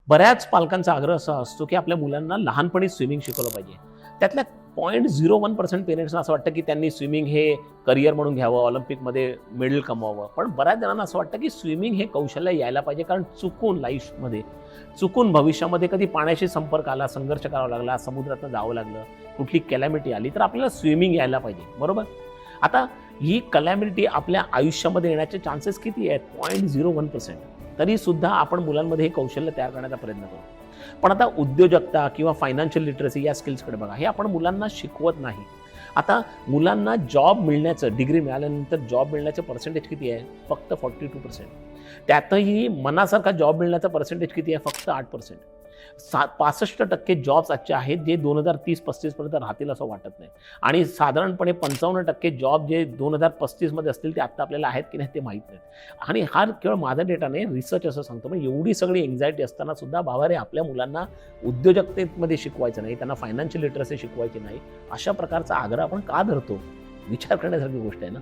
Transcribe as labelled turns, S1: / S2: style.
S1: बऱ्याच पालकांचा आग्रह असा असतो की आपल्या मुलांना लहानपणी स्विमिंग शिकवलं पाहिजे. त्यातल्या 0.01% पेरेंट्सना असं वाटतं की त्यांनी स्विमिंग हे करिअर म्हणून घ्यावं, ऑलिम्पिकमध्ये मेडल कमवावं. पण बऱ्याच जणांना असं वाटतं की स्विमिंग हे कौशल्य यायला पाहिजे, कारण चुकून भविष्यामध्ये कधी पाण्याशी संपर्क आला, संघर्ष करावा लागला, समुद्रातनं जावं लागलं, कुठली कॅलॅमिटी आली तर आपल्याला स्विमिंग यायला पाहिजे, बरोबर? आता ही कॅलॅमिटी आपल्या आयुष्यामध्ये येण्याचे चान्सेस किती आहेत? 0.01%. तरीसुद्धा आपण मुलांमध्ये हे कौशल्य तयार करण्याचा प्रयत्न करू. पण आता उद्योजकता किंवा फायनान्शियल लिटरसी या स्किल्सकडे बघा, हे आपण मुलांना शिकवत नाही. आता मुलांना जॉब मिळण्याचं, डिग्री मिळाल्यानंतर जॉब मिळण्याचं पर्सेंटेज किती आहे? फक्त 42%. त्यातही मनासारखा जॉब मिळण्याचा पर्सेंटेज किती आहे? फक्त 8%. 65% जॉब्स आजचे आहेत जे 2030-35 पर्यंत राहतील असं वाटत नाही. आणि साधारणपणे 55% जॉब जे 2035 मध्ये असतील ते आत्ता आपल्याला आहेत की नाही ते माहीत नाही. आणि हा केवळ माझा डेटा नाही, रिसर्च असं सांगतो. पण एवढी सगळी एन्झायटी असताना सुद्धा बाबा रे, आपल्या मुलांना उद्योजकतेमध्ये शिकवायचं नाही, त्यांना फायनान्शियल लिटरसी शिकवायची नाही, अशा प्रकारचा आग्रह आपण का धरतो? विचार करण्यासारखी गोष्ट आहे ना.